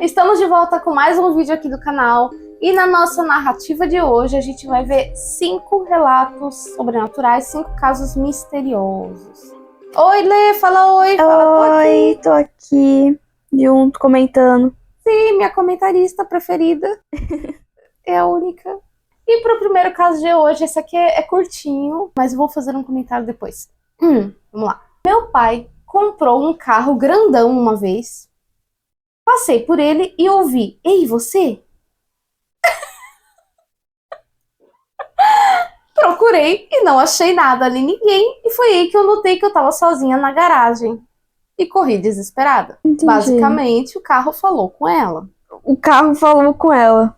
Estamos de volta com mais um vídeo aqui do canal. E na nossa narrativa de hoje, a gente vai ver 5 relatos sobrenaturais, 5 casos misteriosos. Oi, Lê, fala oi. Fala, Oi, tô aqui junto comentando. Sim, minha comentarista preferida. É a única. E pro primeiro caso de hoje, esse aqui é curtinho, mas eu vou fazer um comentário depois. Vamos lá. Meu pai comprou um carro grandão uma vez. Passei por ele e ouvi: "Ei, você?" Procurei e não achei nada ali, ninguém, e foi aí que eu notei que eu tava sozinha na garagem. E corri desesperada. Entendi. Basicamente, o carro falou com ela. O carro falou com ela.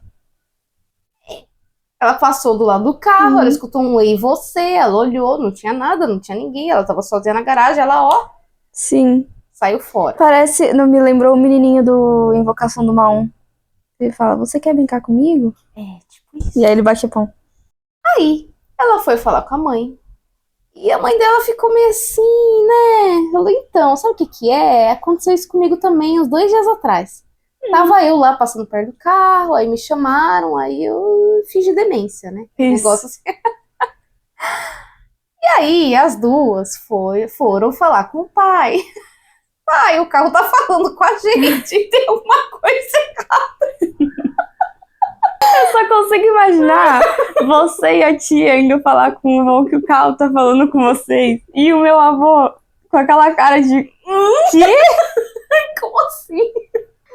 Ela passou do lado do carro, ela escutou um "Ei, você?", ela olhou, não tinha nada, não tinha ninguém, ela tava sozinha na garagem, ela, ó, Sim. saiu fora. Parece, não me lembrou o menininho do Invocação do Mal 1. Ele fala, você quer brincar comigo? É, tipo isso. E aí ele bate a pão. Aí, ela foi falar com a mãe. E a mãe dela ficou meio assim, né? Falou, então, sabe o que que é? Aconteceu isso comigo também, uns 2 dias atrás. Tava eu lá passando perto do carro, aí me chamaram, aí eu fingi demência, né? Isso. Negócio assim. E aí as duas foram falar com o pai. Pai, o carro tá falando com a gente, tem alguma coisa. Eu só consigo imaginar você e a tia indo falar com o avô que o carro tá falando com vocês. E o meu avô com aquela cara de... Quê? Como assim?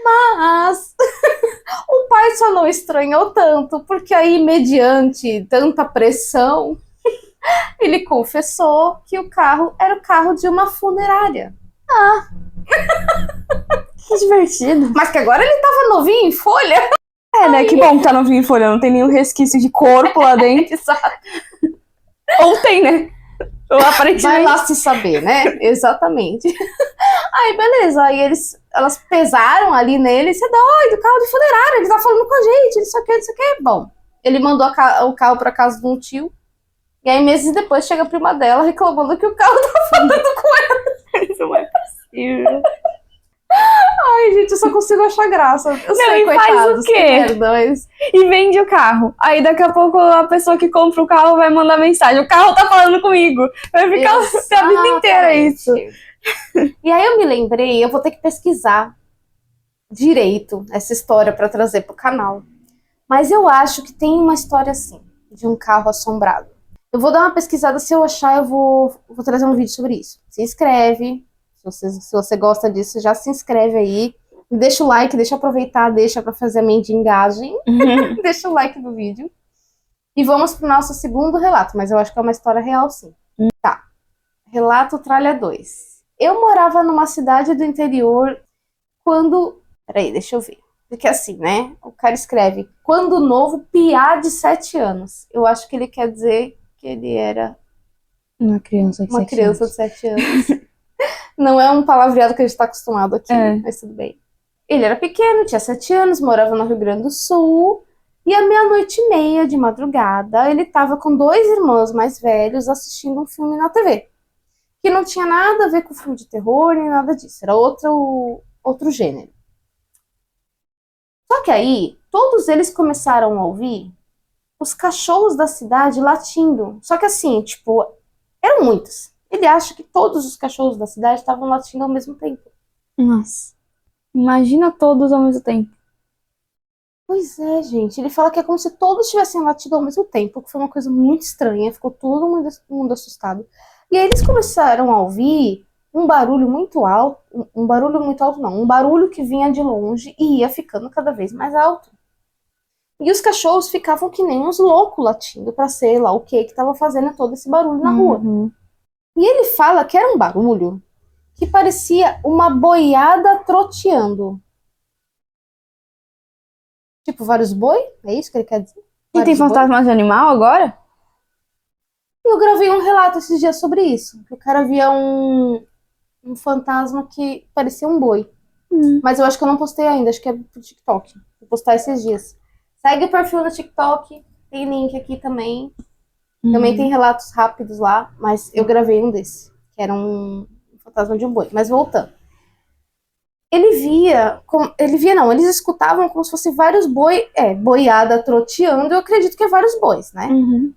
Mas o pai só não estranhou tanto, porque aí, mediante tanta pressão, ele confessou que o carro era o carro de uma funerária. Que divertido. Mas que agora ele tava novinho em folha. É, né? Que bom que tá novinho em folha, não tem nenhum resquício de corpo lá dentro. Ou tem, né? Ou aparentemente. Vai lá se saber, né? Exatamente. Aí, beleza. Aí elas pesaram ali nele. Você é doido, carro de funerária, ele tá falando com a gente, isso aqui, isso aqui. Bom, ele mandou o carro pra casa de um tio. E aí, meses depois, chega a prima dela reclamando que o carro tá falando com ela. Isso não é possível. Ai, gente, eu só consigo achar graça. Eu sei, e faz coitados. o quê? Que merda, mas... E vende o carro. Aí daqui a pouco a pessoa que compra o carro vai mandar mensagem. O carro tá falando comigo. Vai ficar a vida inteira isso. E aí eu me lembrei, eu vou ter que pesquisar direito essa história pra trazer pro canal. Mas eu acho que tem uma história assim, de um carro assombrado. Eu vou dar uma pesquisada, se eu achar, eu vou trazer um vídeo sobre isso. Se inscreve, se você gosta disso, já se inscreve aí. Deixa o like, deixa eu aproveitar, deixa pra fazer a mendigagem. Deixa o like no vídeo. E vamos pro nosso segundo relato, mas eu acho que é uma história real, sim. Tá. Relato Tralha 2. Eu morava numa cidade do interior quando... Peraí, deixa eu ver. Porque assim, né? O cara escreve, quando novo, piá de 7 anos. Eu acho que ele quer dizer que ele era Uma criança de 7 anos. Não é um palavreado que a gente tá acostumado aqui, mas tudo bem. Ele era pequeno, tinha 7 anos, morava no Rio Grande do Sul. E à 00:30 de madrugada, ele tava com 2 irmãos mais velhos assistindo um filme na TV. Que não tinha nada a ver com filme de terror, nem nada disso. Era outro gênero. Só que aí, todos eles começaram a ouvir os cachorros da cidade latindo. Só que assim, tipo, eram muitos. Ele acha que todos os cachorros da cidade estavam latindo ao mesmo tempo. Nossa. Imagina todos ao mesmo tempo. Pois é, gente. Ele fala que é como se todos tivessem latido ao mesmo tempo, que foi uma coisa muito estranha. Ficou todo mundo assustado. E aí eles começaram a ouvir um barulho muito alto. Um barulho muito alto, não. Um barulho que vinha de longe e ia ficando cada vez mais alto. E os cachorros ficavam que nem uns loucos latindo pra sei lá o que tava fazendo todo esse barulho na rua. E ele fala que era um barulho que parecia uma boiada troteando. Tipo, vários boi? É isso que ele quer dizer? E tem fantasma de animal agora? Eu gravei um relato esses dias sobre isso. Que o cara via um fantasma que parecia um boi. Mas eu acho que eu não postei ainda, acho que é pro TikTok. Vou postar esses dias. Segue o perfil no TikTok, tem link aqui também. Também tem relatos rápidos lá, mas eu gravei um desse, que era um fantasma de um boi. Mas voltando. eles escutavam como se fosse vários boiada troteando, eu acredito que é vários bois, né? Uhum.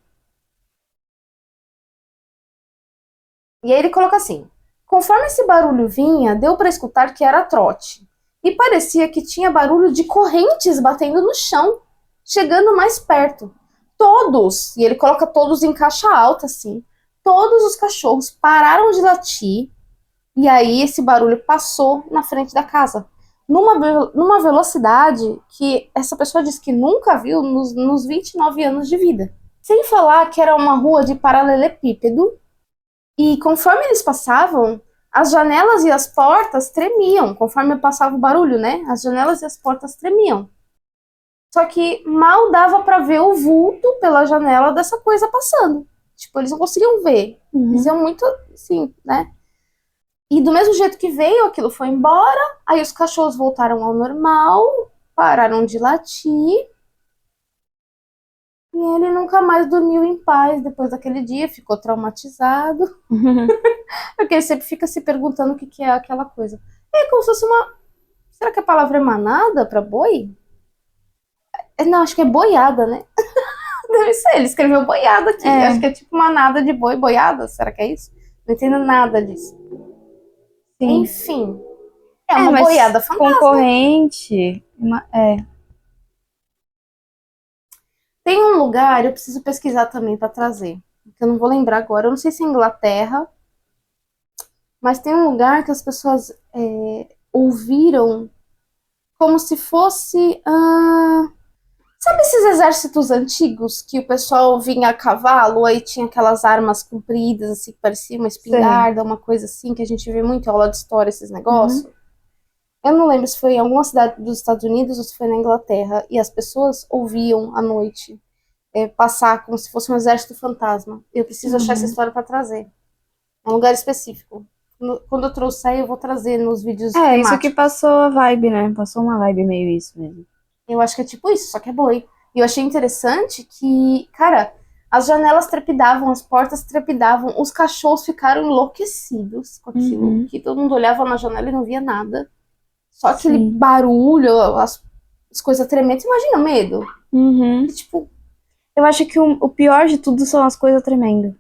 E aí ele coloca assim: conforme esse barulho vinha, deu para escutar que era trote. E parecia que tinha barulho de correntes batendo no chão, chegando mais perto. Todos, e ele coloca todos em caixa alta, assim, todos os cachorros pararam de latir, e aí esse barulho passou na frente da casa. Numa velocidade que essa pessoa disse que nunca viu nos 29 anos de vida. Sem falar que era uma rua de paralelepípedo, e conforme eles passavam, as janelas e as portas tremiam. Conforme passava o barulho, né? As janelas e as portas tremiam. Só que mal dava pra ver o vulto pela janela dessa coisa passando. Tipo, eles não conseguiam ver. Eles iam muito, assim, né? E do mesmo jeito que veio, aquilo foi embora. Aí os cachorros voltaram ao normal, pararam de latir. E ele nunca mais dormiu em paz depois daquele dia, ficou traumatizado. Porque ele sempre fica se perguntando o que que é aquela coisa. É como se fosse uma. Será que a palavra é manada pra boi? Não, acho que é boiada, né? Deve ser, ele escreveu boiada aqui. É. Acho que é tipo manada de boi, boiada. Será que é isso? Não entendo nada disso. Sim. Enfim. É uma mas boiada fantasma. concorrente. Tem um lugar, eu preciso pesquisar também pra trazer. Que eu não vou lembrar agora. Eu não sei se é Inglaterra. Mas tem um lugar que as pessoas ouviram como se fosse. Sabe esses exércitos antigos que o pessoal vinha a cavalo, aí tinha aquelas armas compridas, assim, que parecia uma espingarda, uma coisa assim, que a gente vê muito em aula de história, esses negócios? Eu não lembro se foi em alguma cidade dos Estados Unidos ou se foi na Inglaterra, e as pessoas ouviam à noite passar como se fosse um exército fantasma. Eu preciso achar essa história pra trazer. É um lugar específico. Quando eu trouxer, eu vou trazer nos vídeos temáticos. Isso que passou a vibe, né? Passou uma vibe meio isso mesmo. Eu acho que é tipo isso, só que é boi. E eu achei interessante que, cara, as janelas trepidavam, as portas trepidavam, os cachorros ficaram enlouquecidos com aquilo, que todo mundo olhava na janela e não via nada. Só aquele barulho, as coisas tremendo. Imagina o medo. E, tipo, eu acho que o pior de tudo são as coisas tremendo.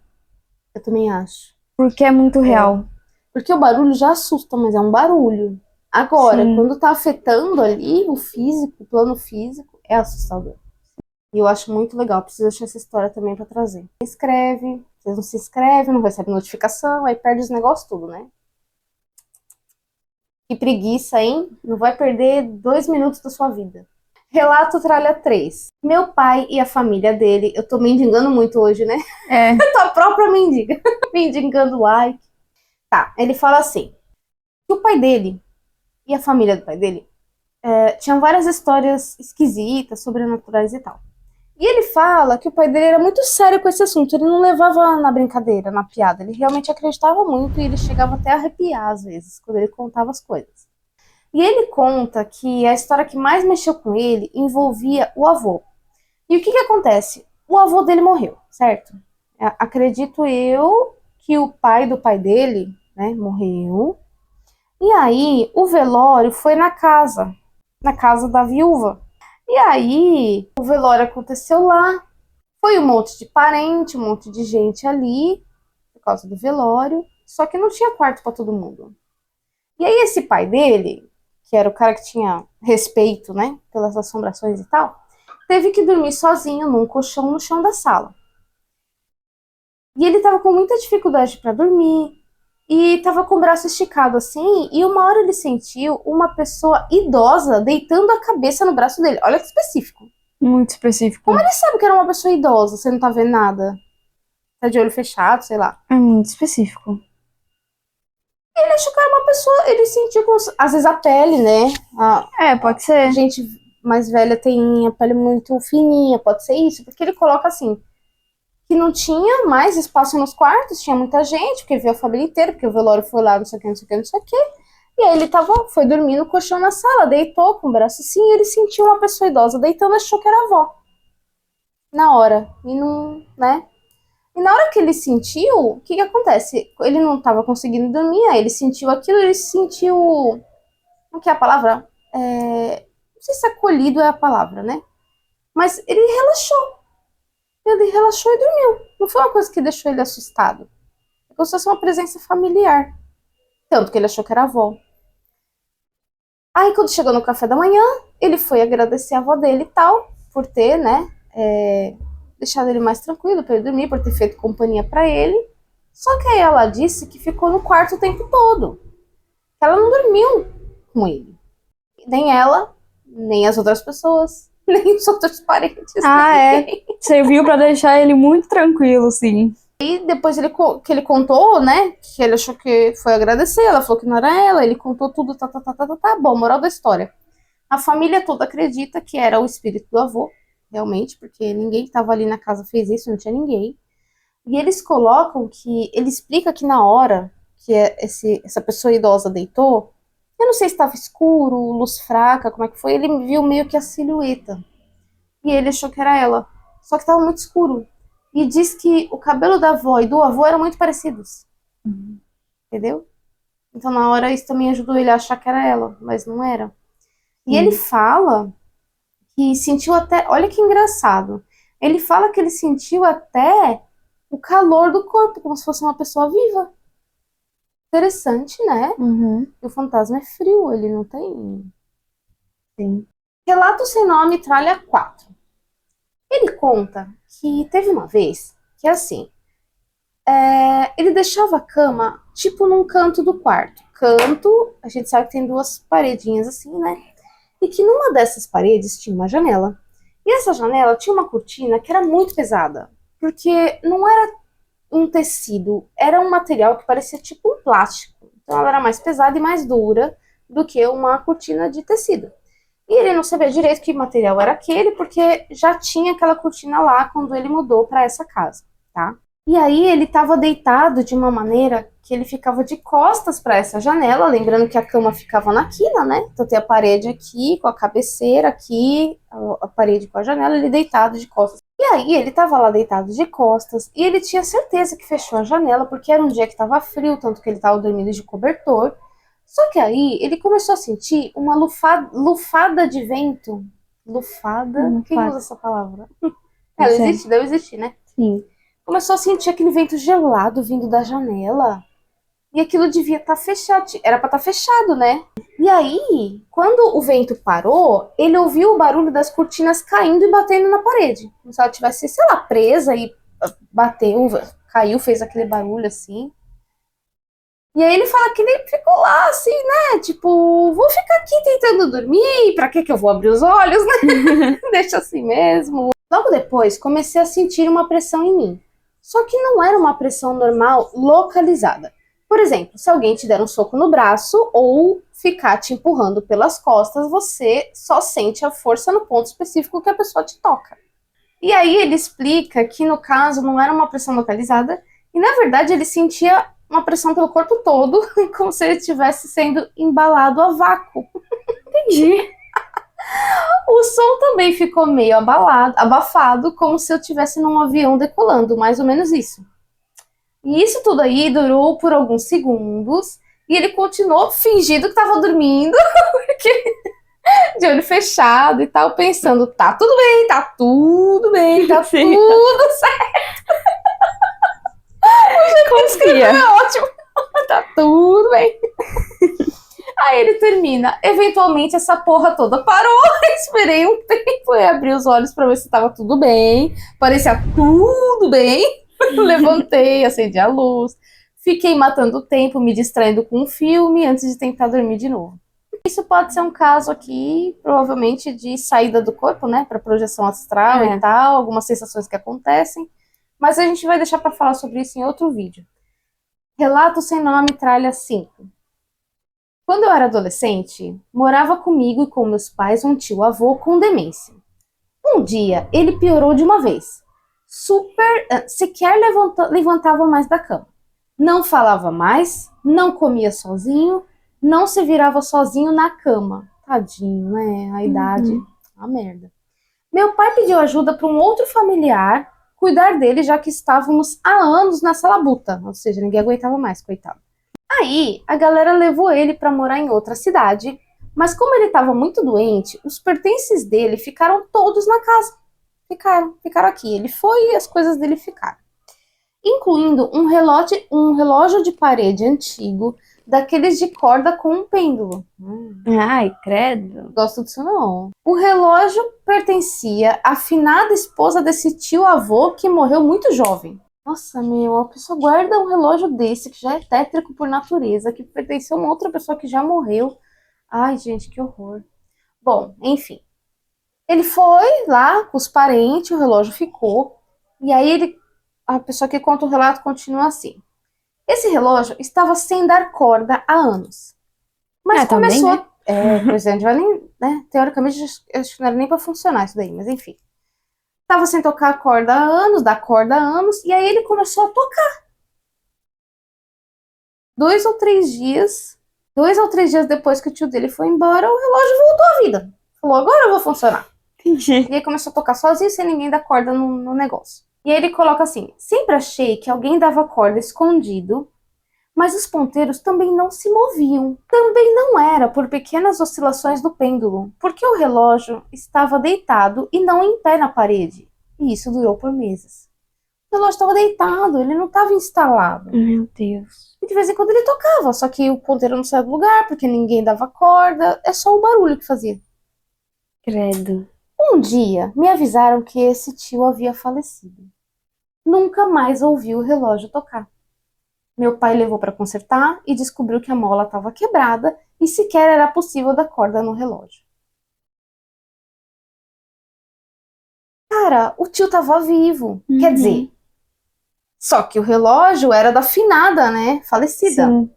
Eu também acho. Porque é muito real. Porque o barulho já assusta, mas é um barulho. Agora, quando tá afetando ali o físico, o plano físico, é assustador. E eu acho muito legal. Preciso achar essa história também pra trazer. Se inscreve, vocês não se inscrevem, não recebe notificação, aí perde os negócios tudo, né? Que preguiça, hein? Não vai perder 2 minutos da sua vida. Relato tralha 3. Meu pai e a família dele, eu tô mendigando muito hoje, né? Eu tô a própria mendiga. Mendigando like. Tá, ele fala assim, que o pai dele e a família do pai dele tinham várias histórias esquisitas, sobrenaturais e tal. E ele fala que o pai dele era muito sério com esse assunto, ele não levava na brincadeira, na piada, ele realmente acreditava muito e ele chegava até a arrepiar às vezes, quando ele contava as coisas. E ele conta que a história que mais mexeu com ele envolvia o avô. E o que acontece? O avô dele morreu, certo? Acredito eu que o pai do pai dele, né, morreu. E aí o velório foi na casa da viúva. E aí o velório aconteceu lá. Foi um monte de parente, um monte de gente ali por causa do velório. Só que não tinha quarto para todo mundo. E aí esse pai dele, que era o cara que tinha respeito, né, pelas assombrações e tal, teve que dormir sozinho num colchão no chão da sala. E ele tava com muita dificuldade para dormir. E tava com o braço esticado assim, e uma hora ele sentiu uma pessoa idosa deitando a cabeça no braço dele. Olha que específico. Muito específico. Como ele sabe que era uma pessoa idosa, você não tá vendo nada? Tá de olho fechado, sei lá. É muito específico. Ele achou que era uma pessoa, ele sentiu com, às vezes a pele, né? Pode ser. A gente mais velha tem a pele muito fininha, pode ser isso, porque ele coloca assim, que não tinha mais espaço nos quartos, tinha muita gente, porque veio a família inteira, porque o velório foi lá, não sei o que, não sei o que, não sei o que. E aí ele foi dormir no colchão na sala, deitou com o braço assim, e ele sentiu uma pessoa idosa deitando, achou que era a avó. Na hora. E não, né? E na hora que ele sentiu, o que acontece? Ele não estava conseguindo dormir, aí ele sentiu aquilo, ele sentiu o que é a palavra? Não sei se acolhido é a palavra, né? Mas ele relaxou. Ele relaxou e dormiu. Não foi uma coisa que deixou ele assustado. É como se fosse uma presença familiar. Tanto que ele achou que era a avó. Aí, quando chegou no café da manhã, ele foi agradecer a avó dele e tal, por ter, né, deixado ele mais tranquilo, para ele dormir, por ter feito companhia para ele. Só que aí ela disse que ficou no quarto o tempo todo. Que ela não dormiu com ele. Nem ela, nem as outras pessoas, nem os outros parentes. Serviu pra deixar ele muito tranquilo, sim. E depois que ele contou, né, que ele achou que foi agradecer, ela falou que não era ela, ele contou tudo, tá. Bom, moral da história. A família toda acredita que era o espírito do avô, realmente, porque ninguém que estava ali na casa fez isso, não tinha ninguém. E eles colocam que, ele explica que na hora que essa pessoa idosa deitou, eu não sei se estava escuro, luz fraca, como é que foi, ele viu meio que a silhueta. E ele achou que era ela, só que estava muito escuro. E diz que o cabelo da avó e do avô eram muito parecidos. Entendeu? Então na hora isso também ajudou ele a achar que era ela, mas não era. E ele fala que sentiu até, olha que engraçado, ele fala que ele sentiu até o calor do corpo, como se fosse uma pessoa viva. Interessante, né? E o fantasma é frio, ele não tem... Sim. Relato sem nome, tralha 4. Ele conta que teve uma vez que assim, ele deixava a cama tipo num canto do quarto. Canto, a gente sabe que tem duas paredinhas assim, né? E que numa dessas paredes tinha uma janela. E essa janela tinha uma cortina que era muito pesada, porque não era um tecido, era um material que parecia tipo um plástico. Então ela era mais pesada e mais dura do que uma cortina de tecido. E ele não sabia direito que material era aquele, porque já tinha aquela cortina lá quando ele mudou para essa casa, tá? E aí ele estava deitado de uma maneira que ele ficava de costas para essa janela, lembrando que a cama ficava na quina, né? Então tem a parede aqui, com a cabeceira aqui, a parede com a janela, ele deitado de costas. E aí ele estava lá deitado de costas, e ele tinha certeza que fechou a janela, porque era um dia que estava frio, tanto que ele estava dormindo de cobertor. Só que aí ele começou a sentir uma lufada de vento. Lufada? Quem usa essa palavra? Ela existe? Deve existir, né? Sim. Começou a sentir aquele vento gelado vindo da janela. E aquilo devia estar fechado. Era pra estar fechado, né? E aí, quando o vento parou, ele ouviu o barulho das cortinas caindo e batendo na parede. Como se ela tivesse, sei lá, presa e bateu, caiu, fez aquele barulho assim. E aí ele fala que ele ficou lá, assim, né? Tipo, vou ficar aqui tentando dormir, pra que eu vou abrir os olhos, né? Deixa assim mesmo. Logo depois, comecei a sentir uma pressão em mim. Só que não era uma pressão normal localizada. Por exemplo, se alguém te der um soco no braço ou ficar te empurrando pelas costas, você só sente a força no ponto específico que a pessoa te toca. E aí ele explica que no caso não era uma pressão localizada e na verdade ele sentia uma pressão pelo corpo todo, como se ele estivesse sendo embalado a vácuo. Entendi. O som também ficou meio abafado, como se eu estivesse num avião decolando, mais ou menos isso. E isso tudo aí durou por alguns segundos, e ele continuou fingindo que estava dormindo, porque de olho fechado e tal, pensando, tá tudo bem, tá tudo bem, tá Sim. tudo certo. Confia. É ótimo, tá tudo bem. Aí ele termina, eventualmente essa porra toda parou, esperei um tempo e abri os olhos pra ver se tava tudo bem, parecia tudo bem, levantei, acendi a luz, fiquei matando o tempo, me distraindo com um filme antes de tentar dormir de novo. Isso pode ser um caso aqui, provavelmente de saída do corpo, né, pra projeção astral e tal, algumas sensações que acontecem, mas a gente vai deixar pra falar sobre isso em outro vídeo. Relato sem nome, tralha 5. Quando eu era adolescente, morava comigo e com meus pais um tio-avô com demência. Um dia, ele piorou de uma vez. Sequer levantava mais da cama. Não falava mais, não comia sozinho, não se virava sozinho na cama. Tadinho, né? A idade, a merda. Meu pai pediu ajuda para um outro familiar cuidar dele, já que estávamos há anos nessa labuta. Ou seja, ninguém aguentava mais, coitado. Aí, a galera levou ele para morar em outra cidade, Mas como ele estava muito doente, os pertences dele ficaram todos na casa. Ficaram aqui. Ele foi e as coisas dele ficaram. Incluindo um relógio de parede antigo, daqueles de corda com um pêndulo. Ai, credo. Gosto disso não. O relógio pertencia à finada esposa desse tio-avô que morreu muito jovem. Nossa, meu, a pessoa guarda um relógio desse, que já é tétrico por natureza, que pertenceu a uma outra pessoa que já morreu. Ai, gente, que horror. Bom, enfim. Ele foi lá com os parentes, o relógio ficou. E aí a pessoa que conta o relato continua assim. Esse relógio estava sem dar corda há anos. Mas começou... Também, né? Pois é, a gente vai nem... Né, teoricamente, acho que não era nem pra funcionar isso daí, mas enfim. Estava sem tocar a corda há anos, dar corda há anos, e aí ele começou a tocar. 2 ou 3 dias depois que o tio dele foi embora, o relógio voltou à vida. Falou, agora eu vou funcionar. Entendi. E aí começou a tocar sozinho, sem ninguém dar corda no negócio. E aí ele coloca assim, sempre achei que alguém dava corda escondido, mas os ponteiros também não se moviam. Também não era por pequenas oscilações do pêndulo, porque o relógio estava deitado e não em pé na parede. E isso durou por meses. O relógio estava deitado, ele não estava instalado. Meu Deus. E de vez em quando ele tocava, só que o ponteiro não saía do lugar, porque ninguém dava corda, é só o barulho que fazia. Credo. Um dia, me avisaram que esse tio havia falecido. Nunca mais ouvi o relógio tocar. Meu pai levou para consertar e descobriu que a mola estava quebrada e sequer era possível dar corda no relógio. Cara, o tio estava vivo. Quer dizer, só que o relógio era da finada, né? Falecida. Sim.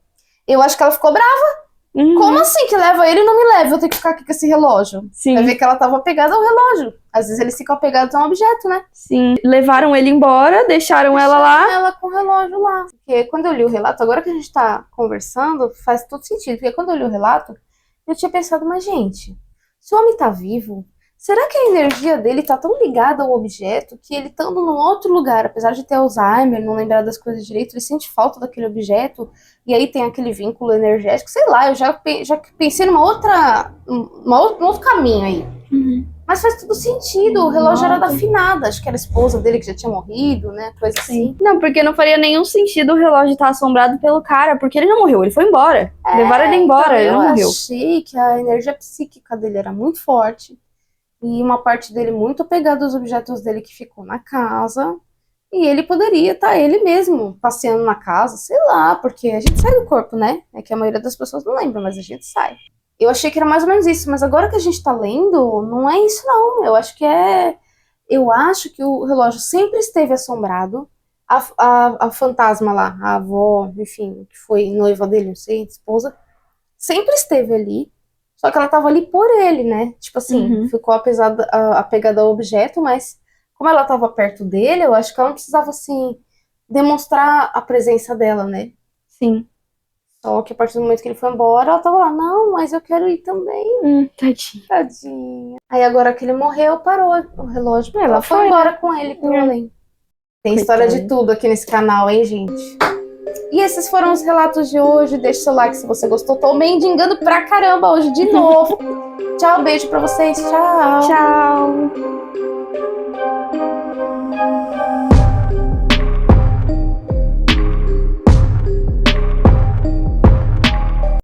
Eu acho que ela ficou brava. Como assim que leva ele e não me leva? Eu tenho que ficar aqui com esse relógio. Sim. Vai ver que ela estava apegada ao relógio. Às vezes eles ficam apegados a um objeto, né? Sim. Levaram ele embora, deixaram ela lá. Ela com o relógio lá. Porque quando eu li o relato, agora que a gente tá conversando, faz todo sentido. Porque quando eu li o relato, eu tinha pensado, mas gente, se o homem tá vivo, será que a energia dele tá tão ligada ao objeto que ele estando num outro lugar, apesar de ter Alzheimer, não lembrar das coisas direito, ele sente falta daquele objeto e aí tem aquele vínculo energético, sei lá, eu já pensei num outro caminho aí. Mas faz todo sentido, o relógio era da finada, acho que era a esposa dele que já tinha morrido, né, coisa assim. Não, porque não faria nenhum sentido o relógio estar assombrado pelo cara, porque ele não morreu, ele foi embora. Levaram ele embora, ele não morreu. Eu achei que a energia psíquica dele era muito forte. E uma parte dele muito apegada aos objetos dele que ficou na casa. E ele poderia estar ele mesmo passeando na casa, sei lá, porque a gente sai do corpo, né? É que a maioria das pessoas não lembra, mas a gente sai. Eu achei que era mais ou menos isso, mas agora que a gente tá lendo, não é isso não. Eu acho que o relógio sempre esteve assombrado. A fantasma lá, a avó, enfim, que foi noiva dele, não sei, esposa, sempre esteve ali. Só que ela tava ali por ele, né? Tipo assim, ficou apegada ao objeto, mas como ela tava perto dele, eu acho que ela não precisava, assim, demonstrar a presença dela, né? Sim. Só que a partir do momento que ele foi embora, ela tava lá, não, mas eu quero ir também. Tadinha. Tadinha. Aí agora que ele morreu, parou o relógio. Ela foi embora com ele pro além. Tem história de tudo aqui nesse canal, hein, gente? E esses foram os relatos de hoje. Deixa o seu like se você gostou. Tô mendigando pra caramba hoje de novo. Tchau, beijo pra vocês. Tchau. Tchau.